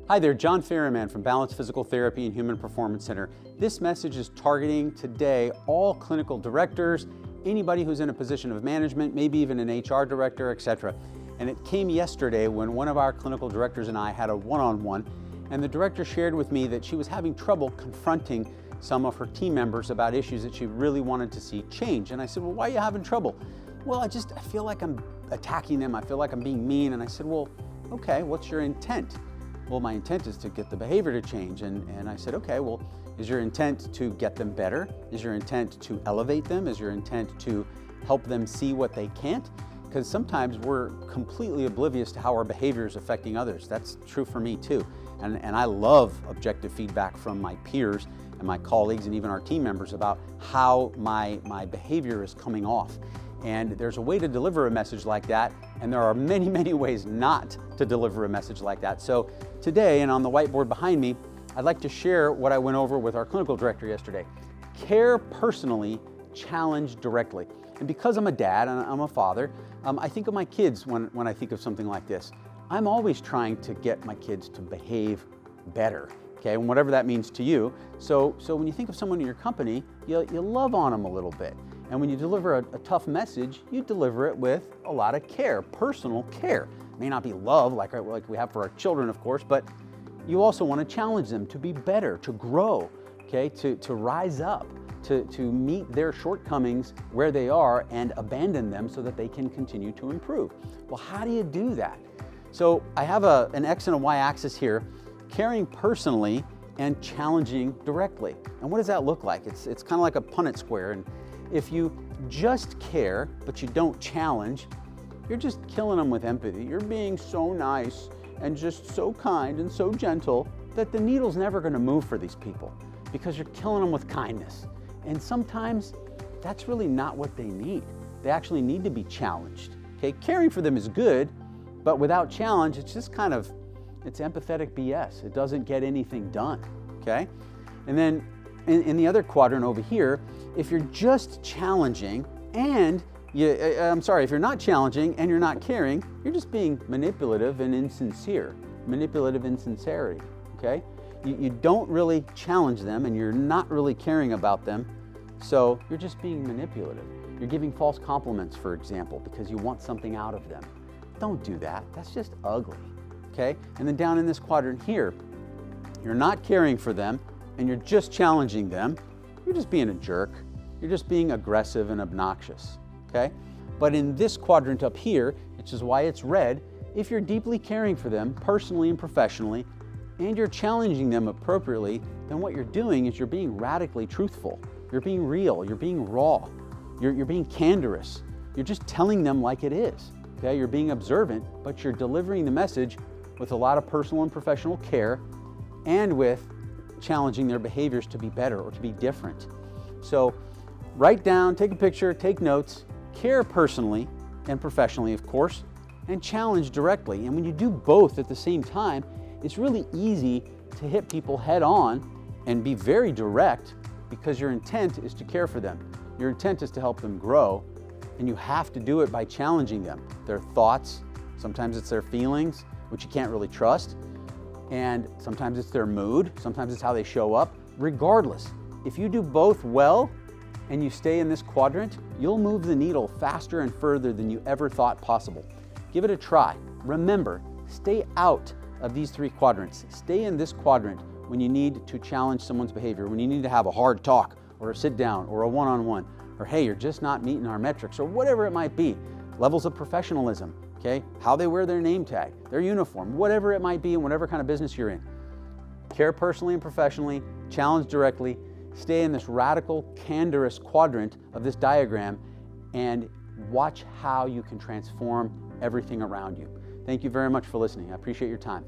Hi there, John Farahmand from Balance Physical Therapy and Human Performance Center. This message is targeting today all clinical directors, anybody who's in a position of management, maybe even an HR director, etc. And it came yesterday when one of our clinical directors and I had a one-on-one, and the director shared with me that she was having trouble confronting some of her team members about issues that she really wanted to see change. And I said, well, why are you having trouble? Well, I feel like I'm attacking them. I feel like I'm being mean. And I said, well, okay, what's your intent? Well, my intent is to get the behavior to change. And I said, okay, well, is your intent to get them better? Is your intent to elevate them? Is your intent to help them see what they can't? Because sometimes we're completely oblivious to how our behavior is affecting others. That's true for me too. And I love objective feedback from my peers and my colleagues and even our team members about how my behavior is coming off. And there's a way to deliver a message like that, and there are many, many ways not to deliver a message like that. So today, and on the whiteboard behind me, I'd like to share what I went over with our clinical director yesterday. Care personally, challenge directly. And because I'm a dad and I'm a father, I think of my kids when I think of something like this. I'm always trying to get my kids to behave better, okay, and whatever that means to you. So when you think of someone in your company, you love on them a little bit. And when you deliver a tough message, you deliver it with a lot of care, personal care. It may not be love like we have for our children, of course, but you also want to challenge them to be better, to grow, okay, to rise up, to meet their shortcomings where they are and abandon them so that they can continue to improve. Well, how do you do that? So I have an X and a Y axis here, caring personally and challenging directly. And what does that look like? It's kind of like a Punnett square. And if you just care, but you don't challenge, you're just killing them with empathy. You're being so nice and just so kind and so gentle that the needle's never going to move for these people because you're killing them with kindness. And sometimes that's really not what they need. They actually need to be challenged. Okay, caring for them is good, but without challenge, it's just it's empathetic BS. It doesn't get anything done, okay? And then in the other quadrant over here, if you're just challenging and if you're not challenging and you're not caring, you're just being manipulative and insincere, manipulative insincerity, okay? You don't really challenge them and you're not really caring about them, so you're just being manipulative. You're giving false compliments, for example, because you want something out of them. Don't do that. That's just ugly, okay? And then down in this quadrant here, you're not caring for them and you're just challenging them. You're just being a jerk. You're just being aggressive and obnoxious, okay? But in this quadrant up here, which is why it's red, if you're deeply caring for them personally and professionally, and you're challenging them appropriately, then what you're doing is you're being radically truthful. You're being real. You're being raw. You're being candorous. You're just telling them like it is, okay? You're being observant, but you're delivering the message with a lot of personal and professional care and with challenging their behaviors to be better or to be different. So write down, take a picture, take notes, care personally and professionally, of course, and challenge directly. And when you do both at the same time, it's really easy to hit people head on and be very direct because your intent is to care for them. Your intent is to help them grow, and you have to do it by challenging them. Their thoughts, sometimes it's their feelings, which you can't really trust, and sometimes it's their mood, sometimes it's how they show up. Regardless, if you do both well and you stay in this quadrant, you'll move the needle faster and further than you ever thought possible. Give it a try. Remember, stay out of these three quadrants. Stay in this quadrant when you need to challenge someone's behavior, when you need to have a hard talk or a sit down or a one-on-one, or hey, you're just not meeting our metrics, or whatever it might be. Levels of professionalism, okay? How they wear their name tag, their uniform, whatever it might be in whatever kind of business you're in. Care personally and professionally, challenge directly, stay in this radical, candorous quadrant of this diagram, and watch how you can transform everything around you. Thank you very much for listening. I appreciate your time.